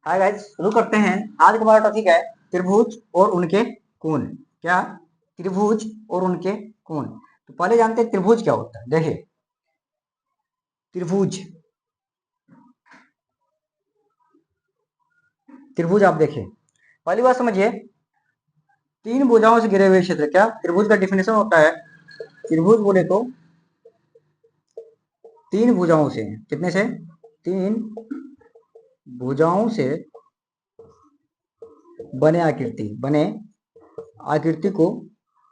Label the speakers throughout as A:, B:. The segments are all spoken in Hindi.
A: हाय गाइस, शुरू करते हैं। आज का हमारा टॉपिक है त्रिभुज और उनके कोण। क्या? त्रिभुज और उनके कोण। तो पहले जानते हैं त्रिभुज क्या होता है। देखिए, त्रिभुज त्रिभुज आप देखिए, पहली बात समझिए, तीन भुजाओं से घिरे हुए क्षेत्र। क्या त्रिभुज का डिफिनेशन होता है? त्रिभुज बोले तो तीन भुजाओं से, कितने से? तीन भुजाओं से बने आकृति को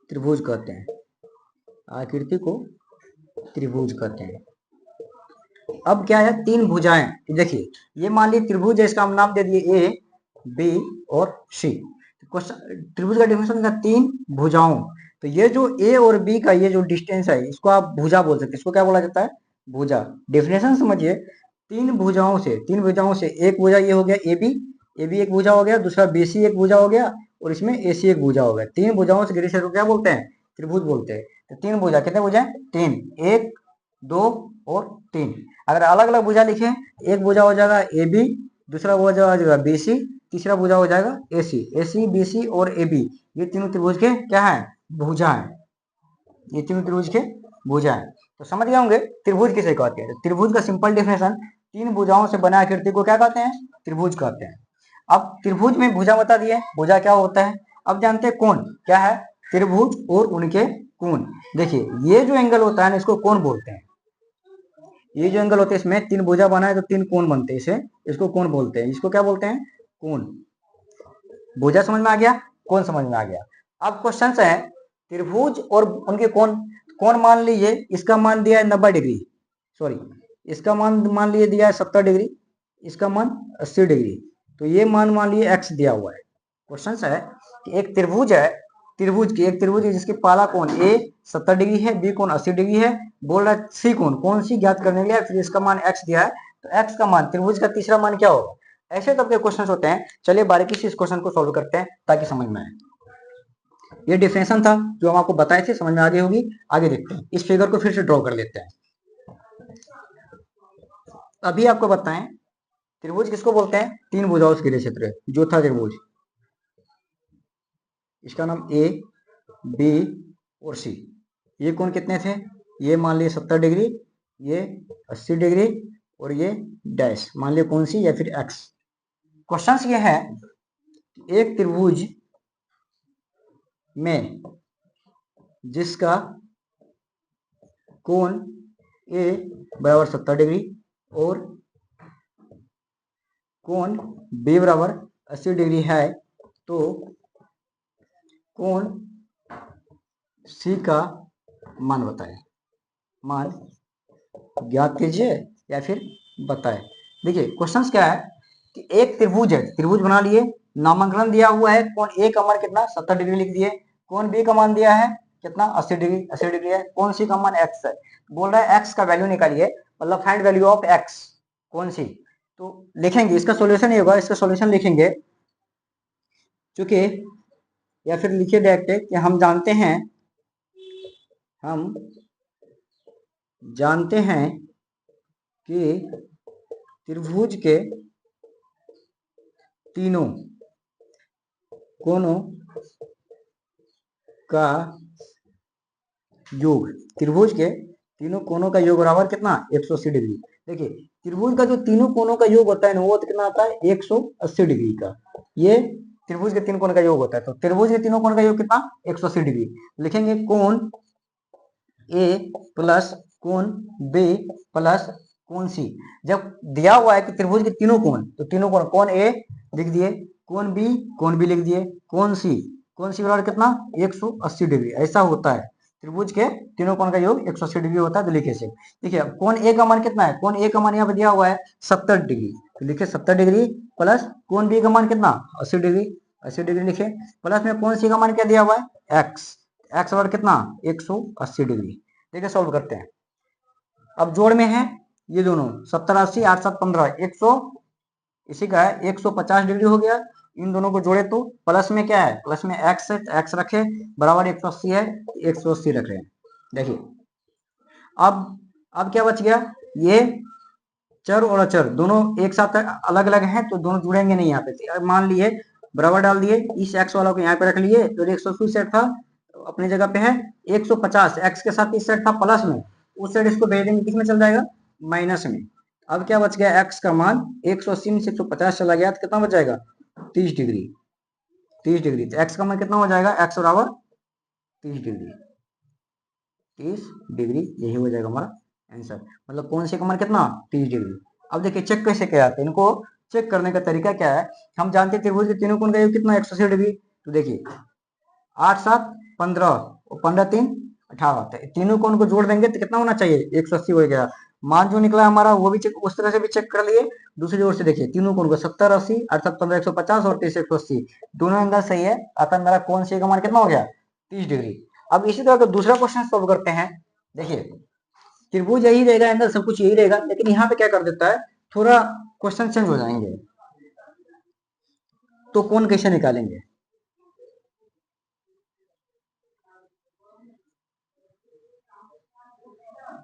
A: त्रिभुज कहते हैं। आकृति को त्रिभुज कहते हैं। अब क्या है, तीन भुजाएं। देखिए, ये मान ली त्रिभुज है, इसका हम नाम दे दिए ए, बी और सी। क्वेश्चन, त्रिभुज का डिफिनेशन था तीन भुजाओं। तो ये जो ए और बी का ये जो डिस्टेंस है, इसको आप भुजा बोल सकते हैं। इसको क्या बोला जाता है? भुजा। डेफिनेशन समझिए, तीन भुजाओं से एक भुजा ये हो गया ए बी एक भुजा हो गया, दूसरा बी सी एक भुजा हो गया, और इसमें ए सी एक भुजा हो गया। तीन भुजाओं से घिरे क्षेत्र को क्या बोलते हैं? त्रिभुज बोलते हैं। तो तीन भुजा, कितने भुजा? तीन। एक, दो और तीन। अगर अलग अलग भुजा लिखें, एक भुजा हो जाएगा ए बी, दूसरा भुजा हो जाएगा बी सी, तीसरा भुजा हो जाएगा ए सी बी सी और ए बी। ये तीनों त्रिभुज के क्या है? भुजा है। ये तीनों त्रिभुज के भुजा है। तो समझ गए होंगे त्रिभुज किसे कहते हैं। त्रिभुज का सिंपल डेफिनेशन, तीन भुजाओं से बना आकृति को क्या कहते हैं? त्रिभुज कहते हैं। अब त्रिभुज में भुजा बता दिए, भुजा क्या होता है। अब जानते हैं कोण क्या है। त्रिभुज और उनके कोण। देखिए, ये जो एंगल होता है ना, इसको कोण बोलते हैं। ये जो एंगल होते हैं, इसमें तीन भुजा बना है तो तीन कोण बनते हैं, इसको कोण बोलते हैं। इसको क्या बोलते हैं? कोण। भुजा समझ में आ गया, कोण समझ में आ गया। अब क्वेश्चन है, त्रिभुज और उनके कोण। कोण मान लीजिए, इसका मान दिया है 90 डिग्री, सॉरी, इसका मान मान लिए दिया है 70 डिग्री, इसका मान 80 डिग्री। तो ये मान लिए एक्स दिया हुआ है। क्वेश्चन है कि एक त्रिभुज है, एक त्रिभुज है जिसके पहला कोण ए 70 डिग्री है, बी कोण 80 डिग्री है। बोल रहा है सी कोण, कौन सी ज्ञात करने के लिए, फिर इसका मान एक्स दिया है। तो एक्स का मान, त्रिभुज का तीसरा मान क्या होगा? ऐसे तब के क्वेश्चन होते हैं। चलिए बारीकी से इस क्वेश्चन को सॉल्व करते हैं ताकि समझ में आए। ये डिफिनेशन था जो हम आपको बताए थे, समझ में आगे होगी। आगे देखते हैं, इस फिगर को फिर से ड्रॉ कर लेते हैं। अभी आपको बताएं, त्रिभुज किसको बोलते हैं? तीन भुजाओं से घिरे क्षेत्र, चौथा त्रिभुज। इसका नाम ए, बी और सी। ये कोण कितने थे? ये मान लिए 70 डिग्री, ये 80 डिग्री, और ये डैश मान लिए कौन सी, या फिर एक्स। क्वेश्चन ये है, एक त्रिभुज में जिसका कोण ए बराबर 70 डिग्री और कोण बी बराबर 80 डिग्री है, तो कोण सी का मान बताएं। मान ज्ञात कीजिए या फिर बताएं। देखिए, क्वेश्चन क्या है कि एक त्रिभुज है, त्रिभुज बना लिए, नामांकन दिया हुआ है, कोण ए का मान कितना? 70 डिग्री लिख दिए। कोण बी का मान दिया है कितना? 80 डिग्री है। कोण सी का मान एक्स है। बोल रहा है एक्स का वैल्यू निकालिए, मतलब फाइंड वैल्यू ऑफ एक्स, कौन सी। तो लिखेंगे, इसका सॉल्यूशन ये होगा, इसका सॉल्यूशन लिखेंगे चूंकि, या फिर लिखिए डायरेक्ट कि हम जानते हैं कि त्रिभुज के तीनों कोणों का योग, त्रिभुज के तीनों कोणों का योग बराबर कितना? 180 डिग्री। देखिए, त्रिभुज का जो तीनों कोणों का योग होता है ना, वो कितना आता है? 180 डिग्री का। ये त्रिभुज के तीन कोण का योग होता है। तो त्रिभुज के तीनों कोण का योग कितना? 180 डिग्री। लिखेंगे कोण ए प्लस कोण बी प्लस कोण सी। जब दिया हुआ है कि त्रिभुज के तीनों कोण, तो तीनों कोण, कोण ए लिख दिए, कोण बी लिख दिए, कोण सी बराबर कितना? 180 डिग्री। ऐसा होता है, त्रिभुज के तीनों कोण का योग 180 डिग्री होता है। तो लिखे से देखिए, कोण ए का मान कितना है? कोण ए का मान यहाँ पे दिया हुआ है 70 डिग्री, तो लिखे 70 डिग्री प्लस कोण बी का मान कितना? 80 डिग्री लिखे, प्लस में कोण सी का मान क्या दिया हुआ है? एक्स बराबर कितना? 180 डिग्री। देखिए सॉल्व करते हैं। अब जोड़ में है ये दोनों, 70 80 8 7 15, 100, इसी का है 150 डिग्री हो गया। इन दोनों को जोड़े तो प्लस में क्या है? प्लस में एक्स है, एक्स रखे, बराबर 180 है, 180 रख रहे हैं। देखिए, अब क्या बच गया? ये चर और अचर दोनों एक साथ अलग अलग हैं तो दोनों जुड़ेंगे नहीं यहाँ पे। मान लिए बराबर डाल दिए, इस x वाला को यहाँ पे रख लिए, जो 180 सेट था अपनी जगह पे है, 150 x के साथ इस सेट था प्लस में, उस सेट इसको भेज देंगे, किसमें चल जाएगा, माइनस में। अब क्या बच गया, x का मान 180 में से 150 चला गया तो कितना बच जाएगा, 30 डिग्री। 30 डिग्री तो x का मान कितना हो जाएगा, x बराबर 30 डिग्री। 30 डिग्री यही हो जाएगा हमारा आंसर। मतलब कौन से का मान कितना, 30 डिग्री। अब देखिए चेक कैसे किया जाता है, इनको चेक करने का तरीका क्या है। हम जानते हैं त्रिभुज के तीनों कोण का योग कितना, 180 डिग्री। तो देखिए 8 7 15 और 15 3 18, तो तीनों कोण को जोड़ देंगे तो कितना होना चाहिए, 180 हो गया। मान जो निकला हमारा वो भी चेक, उस तरह से भी चेक कर लिए। दूसरी ओर से देखिए तीनों कोण को 70 80 अर्थात 15 150 और 30 180 दोनों एंगल सही है, अतः मेरा कोण सी का मान कितना हो गया, 30 डिग्री। अब इसी तरह का दूसरा क्वेश्चन सॉल्व करते हैं। देखिए त्रिभुज यही रहेगा, एंगल सब कुछ यही रहेगा, लेकिन यहाँ पे क्या कर देता है, थोड़ा क्वेश्चन चेंज हो जाएंगे। तो कोण कैसे निकालेंगे,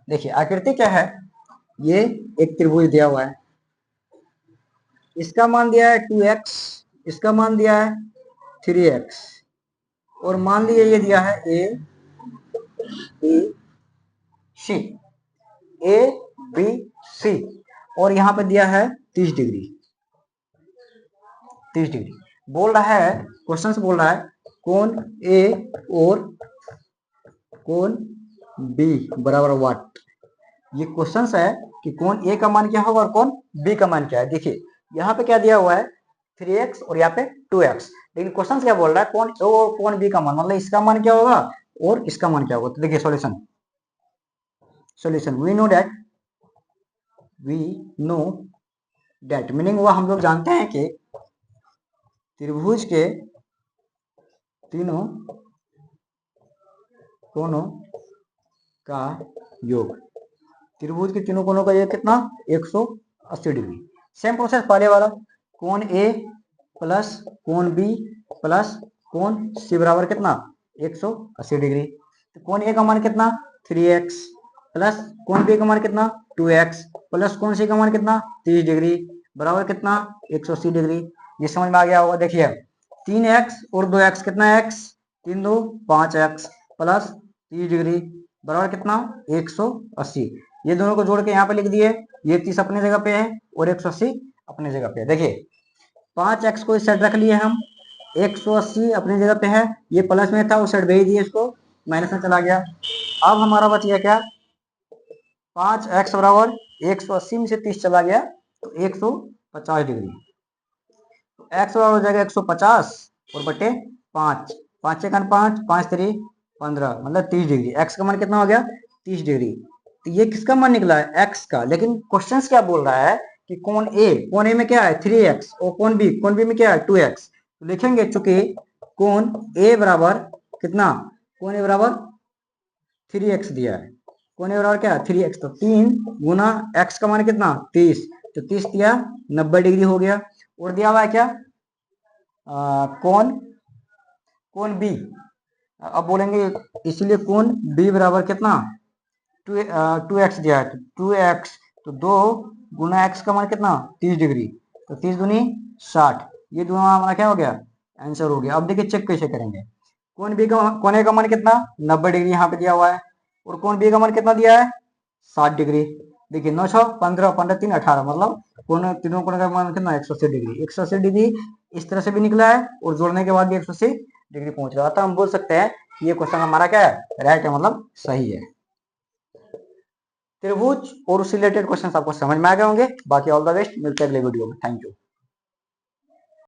A: देखिए आकृति क्या है, ये एक त्रिभुज दिया हुआ है, इसका मान दिया है 2x, इसका मान दिया है 3x, और मान लीजिए ये दिया है a b c, a b c, और यहाँ पे दिया है 30 डिग्री। 30 डिग्री बोल रहा है, क्वेश्चन से बोल रहा है कोण A और कोण B बराबर वाट। ये क्वेश्चन है कि कोण A का मान क्या होगा और कोण B का मान क्या है। देखिए यहाँ पे क्या दिया हुआ है, 3x और यहाँ पे 2x, लेकिन क्वेश्चन क्या बोल रहा है, कोण A और कोण B का मान, मतलब इसका मान क्या होगा और इसका मान क्या होगा। तो देखिए solution, we know that meaning हुआ, हम लोग जानते हैं कि त्रिभुज के तीनों कोणों का योग, त्रिभुज के तीनों कोणों का योग कितना, 180 डिग्री। सेम प्रोसेस पहले वाला, कोण ए प्लस कोण बी प्लस कोण सी बराबर कितना, 180 डिग्री। तो कोण ए का मान कितना, 3x प्लस कोण बी का मान कितना, 2x प्लस कोण सी का मान कितना, 30 डिग्री बराबर कितना, 180 डिग्री। ये समझ में आ गया होगा। देखिए 3x और 2x कितना है, x 3 2 5x प्लस 30 डिग्री बराबर कितना, 180। ये दोनों को जोड़ के यहाँ पे लिख दिए, ये 30 अपने जगह पे है और 180 अपने जगह पे है। देखिए 5x को इस साइड रख लिए हम, 180 अपनी जगह पे है, ये प्लस में था उस साइड भेज दिए, इसको माइनस में चला गया। अब हमारा बच गया क्या, 5x बराबर 180 में से 30 चला गया तो 150 डिग्री। तो x बराबर हो जाएगा 150 और बटे 5, 5 से 5 5 3 15 मतलब 30 डिग्री। x का मान कितना हो गया, 30 डिग्री। तो ये किसका मान निकला है, x का। लेकिन क्वेश्चन क्या बोल रहा है कि कोण ए में क्या है 3x और कोण बी में क्या है 2x। तो लिखेंगे चूंकि कोण ए बराबर कितना, कोण ए बराबर 3x दिया है, कोण ए बराबर क्या है 3x, तो 3 गुना x का मान कितना 30, तो 30 दिया 90 डिग्री हो गया। और दिया हुआ है क्या, कोण बी, अब बोलेंगे इसलिए कोण बी बराबर कितना 2x दिया है, तो 2x, तो 2 गुना x का मान कितना 30 डिग्री, तो 30 दूनी 60, ये दोनों हमारा क्या हो गया, आंसर हो गया। अब देखिए चेक कैसे करेंगे, कोण ए का मान कितना 90 डिग्री यहाँ पे दिया हुआ है, और कोण बी का मान कितना दिया है 60 डिग्री। देखिए 9 6 15 15 3 18, मतलब तीनों कोण का मान कितना 180 डिग्री। 180 डिग्री इस तरह से भी निकला है और जोड़ने के बाद भी 180 डिग्री पहुंच रहा था। हम बोल सकते हैं ये क्वेश्चन हमारा क्या है, राइट है, मतलब सही है। त्रिभुज और उससे रिलेटेड क्वेश्चन आपको समझ में आ गए होंगे। बाकी ऑल द बेस्ट, मिलते हैं अगले वीडियो में। Thank you.